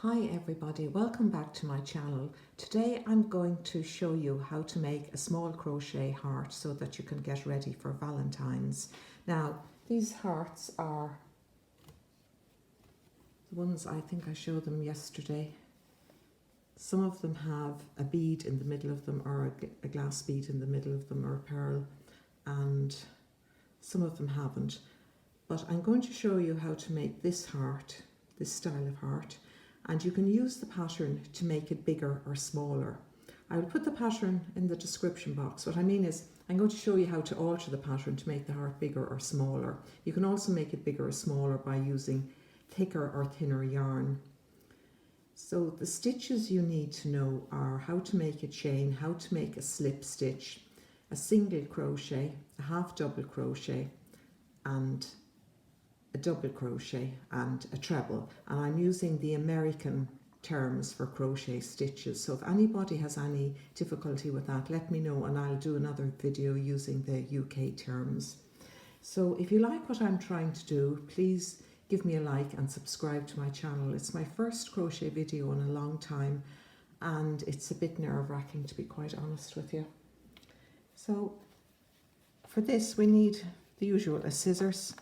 Hi everybody, welcome back to my channel. Today I'm going to show you how to make a small crochet heart so that you can get ready for Valentine's. Now these hearts are the ones I think I showed them yesterday. Some of them have a bead in the middle of them, or a glass bead in the middle of them, or a pearl, and some of them haven't. But I'm going to show you how to make this heart, this style of heart, and you can use the pattern to make it bigger or smaller. I will put the pattern in the description box. What I mean is I'm going to show you how to alter the pattern to make the heart bigger or smaller. You can also make it bigger or smaller by using thicker or thinner yarn. So the stitches you need to know are how to make a chain, how to make a slip stitch, a single crochet, a half double crochet, and a double crochet and a treble. And I'm using the American terms for crochet stitches, so if anybody has any difficulty with that, let me know and I'll do another video using the UK terms. So if you like what I'm trying to do, please give me a like and subscribe to my channel. It's my first crochet video in a long time and it's a bit nerve-wracking, to be quite honest with you. So for this we need the usual, a scissors,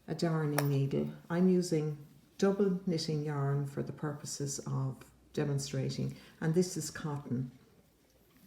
a darning needle. I'm using double knitting yarn for the purposes of demonstrating, and this is cotton.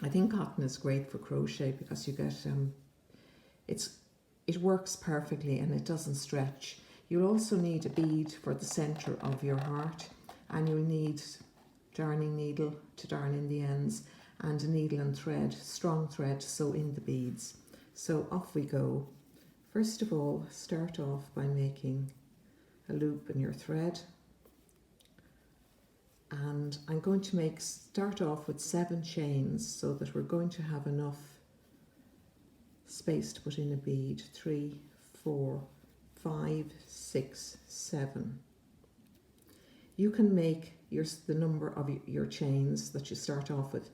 I think cotton is great for crochet because you get it works perfectly and it doesn't stretch. You'll also need a bead for the center of your heart, and you'll need darning needle to darn in the ends, and a needle and thread, strong thread to sew in the beads. So off we go. First of all, start off by making a loop in your thread, and I'm going to start off with 7 chains so that we're going to have enough space to put in a bead. 3, 4, 5, 6, 7. You can make the number of your chains that you start off with.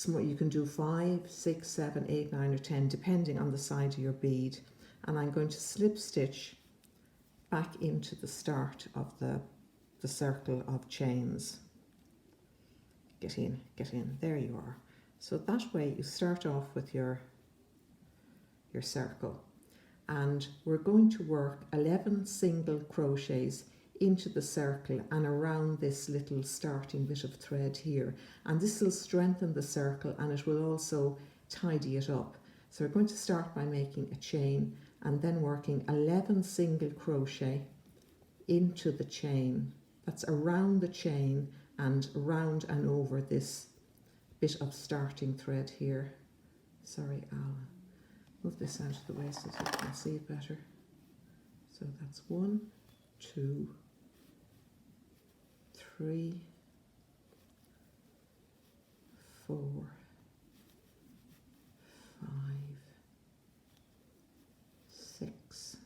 You can do 5, 6, 7, 8, 9 or 10 depending on the size of your bead. And I'm going to slip stitch back into the start of the circle of chains. Get in, there you are. So that way you start off with your circle, and we're going to work 11 single crochets into the circle and around this little starting bit of thread here, and this will strengthen the circle and it will also tidy it up. So we're going to start by making a chain and then working 11 single crochet into the chain. That's around the chain and around and over this bit of starting thread here. Sorry, I'll move this out of the way so that you can see it better. So that's 1, 2, 3, 4, 5, 6,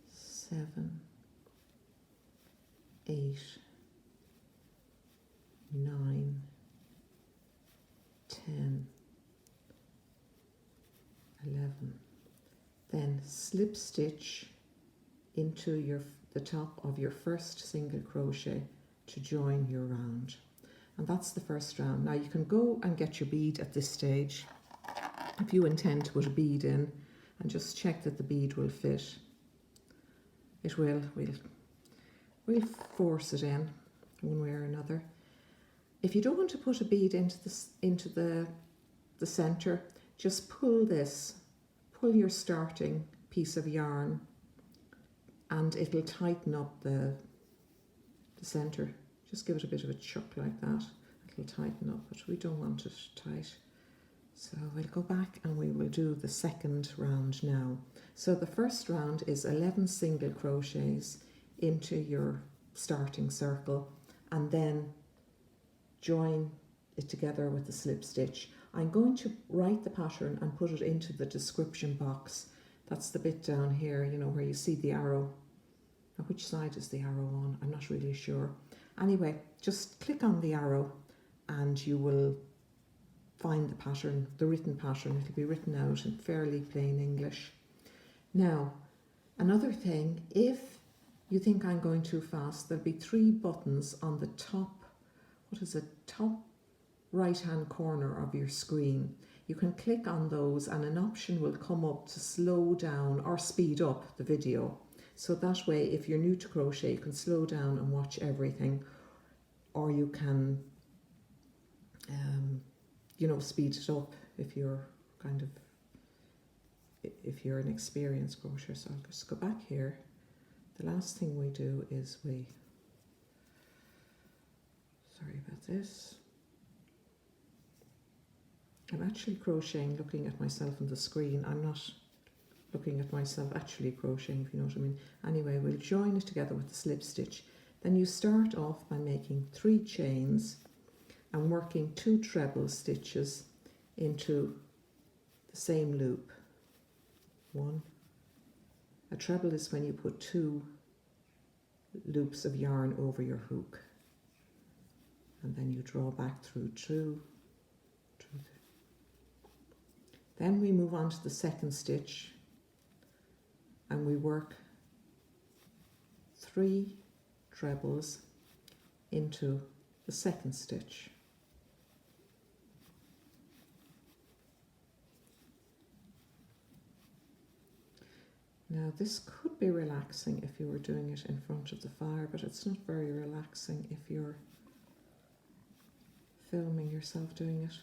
7, 8, 9, 10, 11. Then slip stitch into the top of your first single crochet to join your round. And that's the first round. Now you can go and get your bead at this stage if you intend to put a bead in, and just check that the bead will fit. It will. We'll force it in one way or another. If you don't want to put a bead into the center, just pull your starting piece of yarn and it'll tighten up the center. Just give it a bit of a chuck like that. It'll tighten up, but we don't want it tight. So we'll go back and we will do the second round now. So the first round is 11 single crochets into your starting circle and then join it together with the slip stitch. I'm going to write the pattern and put it into the description box. That's the bit down here, you know, where you see the arrow. Now, which side is the arrow on? I'm not really sure. Anyway, just click on the arrow and you will find the pattern, the written pattern. It'll be written out in fairly plain English. Now, another thing, if you think I'm going too fast, there'll be 3 buttons on the top, what is it, top right hand corner of your screen. You can click on those and an option will come up to slow down or speed up the video. So that way, if you're new to crochet, you can slow down and watch everything, or you can, you know, speed it up if you're if you're an experienced crocheter. So I'll just go back here. The last thing we do is sorry about this. I'm actually crocheting looking at myself on the screen. I'm not looking at myself actually crocheting, if you know what I mean. Anyway, we'll join it together with the slip stitch. Then you start off by making 3 chains and working 2 treble stitches into the same loop. 1. A treble is when you put 2 loops of yarn over your hook, and then you draw back through 2. Then we move on to the second stitch and we work 3 trebles into the second stitch. Now this could be relaxing if you were doing it in front of the fire, but it's not very relaxing if you're filming yourself doing it.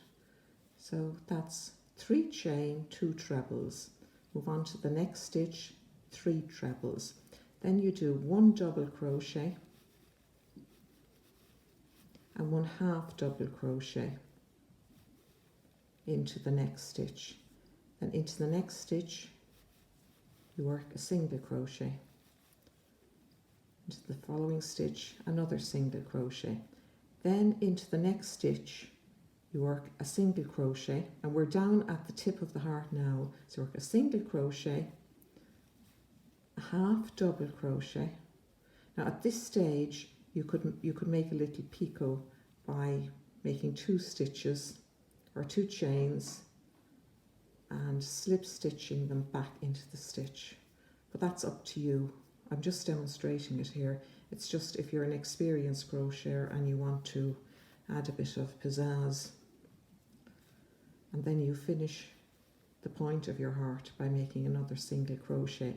So that's 3 chain, 2 trebles. Move on to the next stitch, 3 trebles. Then you do 1 double crochet and 1 half double crochet into the next stitch. Then into the next stitch you work a single crochet. Into the following stitch another single crochet. Then into the next stitch you work a single crochet, and we're down at the tip of the heart now, so work a single crochet, a half double crochet. Now at this stage you could make a little picot by making 2 stitches or 2 chains and slip stitching them back into the stitch, but that's up to you. I'm just demonstrating it here. It's just if you're an experienced crocheter and you want to add a bit of pizzazz. And then you finish the point of your heart by making another single crochet.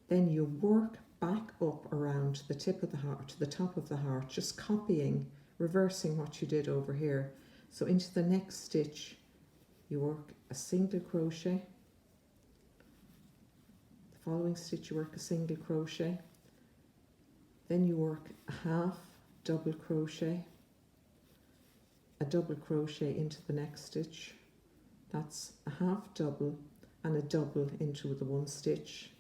Then you work back up around the tip of the heart to the top of the heart, just copying, reversing what you did over here. So into the next stitch you work a single crochet, the following stitch you work a single crochet, then you work a half double crochet, a double crochet into the next stitch. That's a half double and a double into the 1 stitch.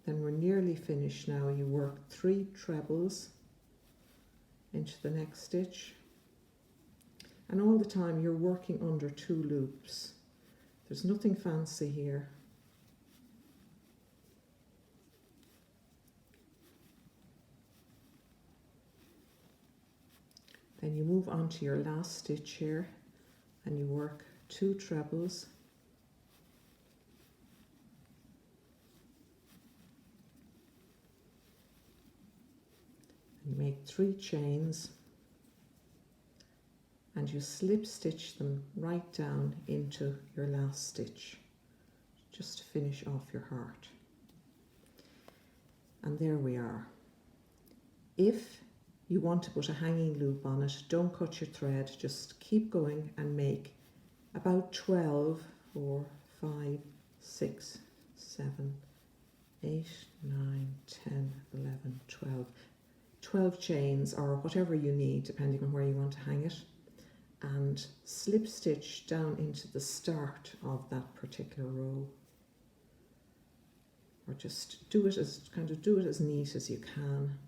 Then we're nearly finished now. You work 3 trebles into the next stitch, and all the time you're working under 2 loops. There's nothing fancy here. Then you move on to your last stitch here and you work 2 trebles and you make 3 chains and you slip stitch them right down into your last stitch just to finish off your heart. And there we are. If you want to put a hanging loop on it, don't cut your thread, just keep going and make about 12, 4, 5, 6, 7, 8, 9, 10, 11, 12. 12 chains or whatever you need depending on where you want to hang it, and slip stitch down into the start of that particular row, or just do it as neat as you can,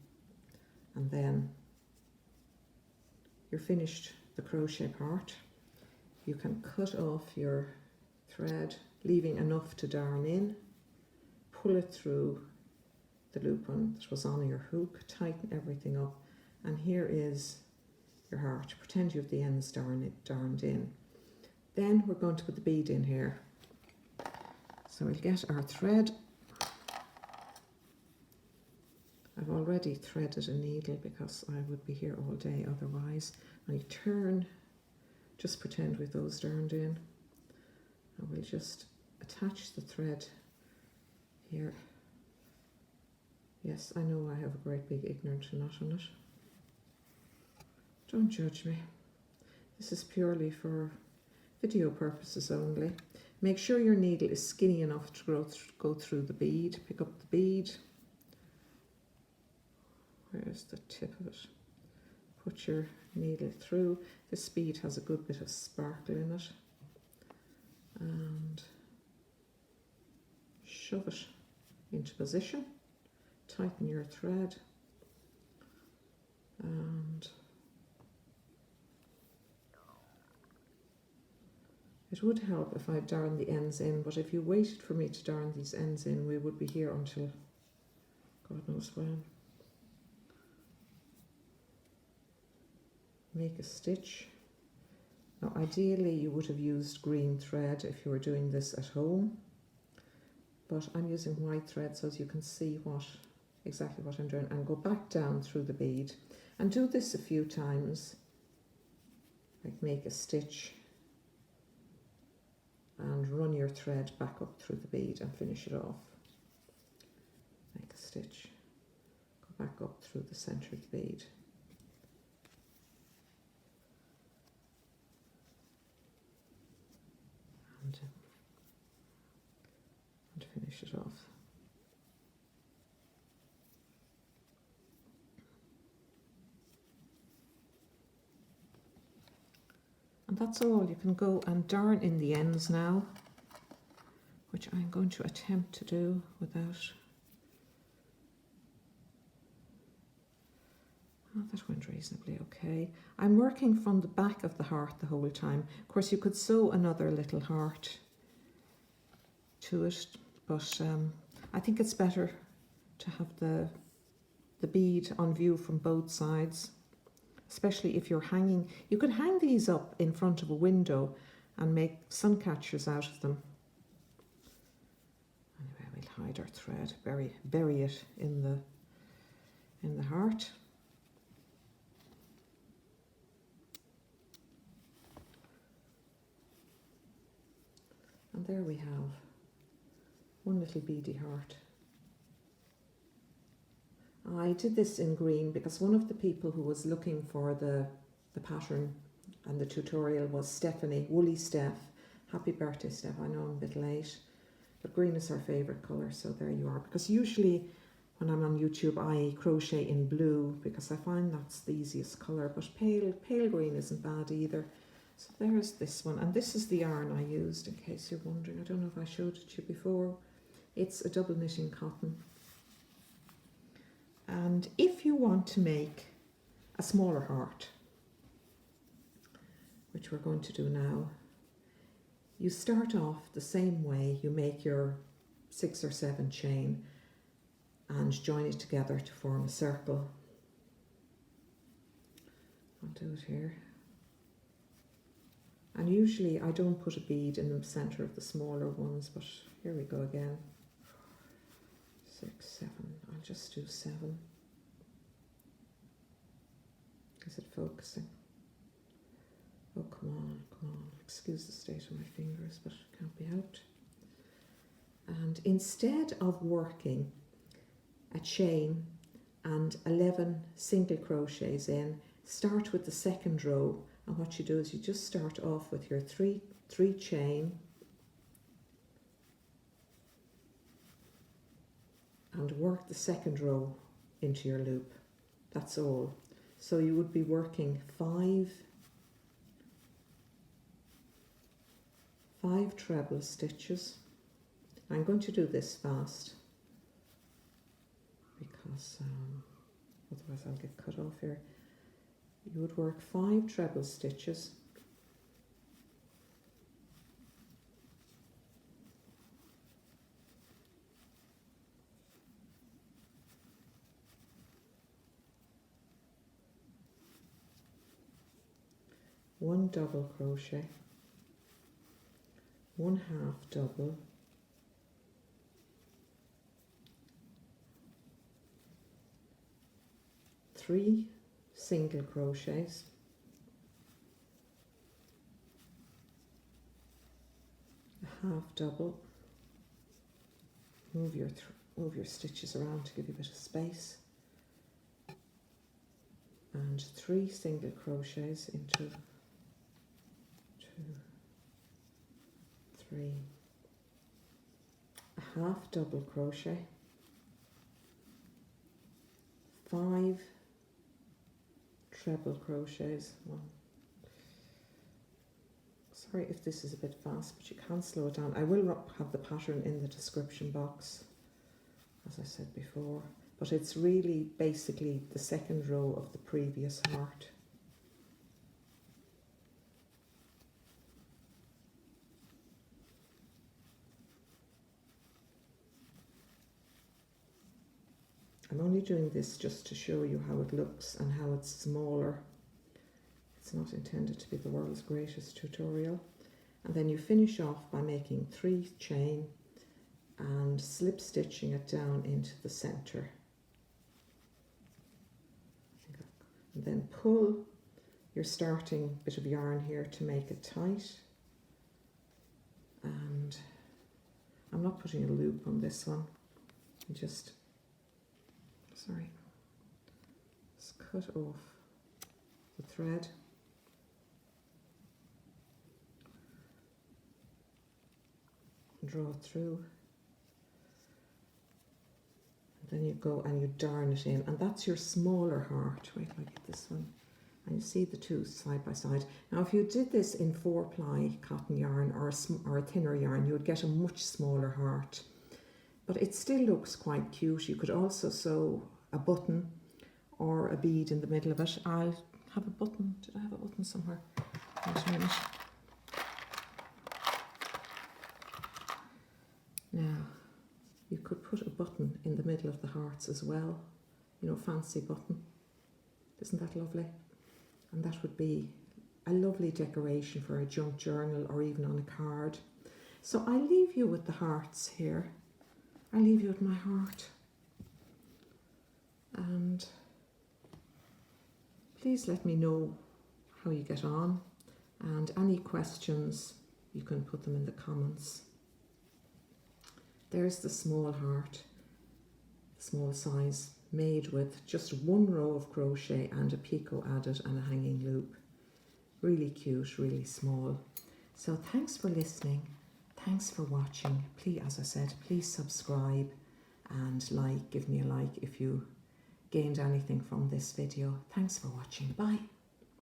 and then you're finished the crochet part. You can cut off your thread, leaving enough to darn in, pull it through the loop that was on your hook, tighten everything up, and here is your heart. Pretend you have the ends darned in. Then we're going to put the bead in here. So we'll get our thread I've already threaded a needle because I would be here all day otherwise. And you turn, just pretend with those darned in, and we'll just attach the thread here. Yes, I know I have a great big ignorant knot on it. Don't judge me. This is purely for video purposes only. Make sure your needle is skinny enough to go through the bead. Pick up the bead. Where's the tip of it? Put your needle through. This bead has a good bit of sparkle in it. And shove it into position. Tighten your thread. And it would help if I darned the ends in, but if you waited for me to darn these ends in, we would be here until God knows when. Make a stitch. Now ideally you would have used green thread if you were doing this at home, but I'm using white thread so as you can see exactly what I'm doing, and go back down through the bead and do this a few times, like make a stitch and run your thread back up through the bead and finish it off. Make a stitch, go back up through the center of the bead. And finish it off. And that's all. You can go and darn in the ends now, which I'm going to attempt to do without. Oh, that went reasonably okay. I'm working from the back of the heart the whole time. Of course, you could sew another little heart to it, but I think it's better to have the bead on view from both sides. Especially if you're hanging, you could hang these up in front of a window and make sun catchers out of them. Anyway, we'll hide our thread, bury it in the heart. And there we have one little beady heart. I did this in green because one of the people who was looking for the pattern and the tutorial was Stephanie, Woolly Steph. Happy birthday, Steph. I know I'm a bit late, but green is her favourite colour, so there you are. Because usually when I'm on YouTube I crochet in blue because I find that's the easiest colour, but pale green isn't bad either. So there's this one, and this is the yarn I used, in case you're wondering. I don't know if I showed it to you before. It's a double knitting cotton. And if you want to make a smaller heart, which we're going to do now, you start off the same way. You make your 6 or 7 chain and join it together to form a circle. I'll do it here. And usually I don't put a bead in the center of the smaller ones, but here we go again. 6, 7, I'll just do 7. Is it focusing? Oh, come on, excuse the state of my fingers, but it can't be helped. And instead of working a chain and 11 single crochets in, start with the second row, and what you do is you just start off with your three chain and work the second row into your loop. That's all. So you would be working 5 treble stitches. I'm going to do this fast because otherwise I'll get cut off here. You would work 5 treble stitches, one double crochet, 1 half double, 3 single crochets, a half double, move your stitches around to give you a bit of space, and 3 single crochets into 2, 3, a half double crochet, 5 treble crochets, 1. Sorry if this is a bit fast, but you can slow it down. I will have the pattern in the description box, as I said before, but it's really basically the second row of the previous heart. I'm only doing this just to show you how it looks and how it's smaller. It's not intended to be the world's greatest tutorial. And then you finish off by making 3 chain and slip stitching it down into the center. And then pull your starting bit of yarn here to make it tight. And I'm not putting a loop on this one. Just cut off the thread. Draw it through. And then you go and you darn it in, and that's your smaller heart. Wait till I get this one. And you see the two side by side. Now if you did this in 4-ply cotton yarn or a thinner yarn, you would get a much smaller heart. But it still looks quite cute. You could also sew a button or a bead in the middle of it. I'll have a button. Did I have a button somewhere? Wait a minute. Now, you could put a button in the middle of the hearts as well. You know, fancy button. Isn't that lovely? And that would be a lovely decoration for a junk journal or even on a card. So I leave you with the hearts here. I leave you with my heart. And please let me know how you get on, and any questions you can put them in the comments. There's the small heart, small size, made with just 1 row of crochet and a picot added and a hanging loop. Really cute, really small. So thanks for listening. Thanks for watching. Please, as I said, please subscribe and give me a like if you gained anything from this video. Thanks for watching. Bye.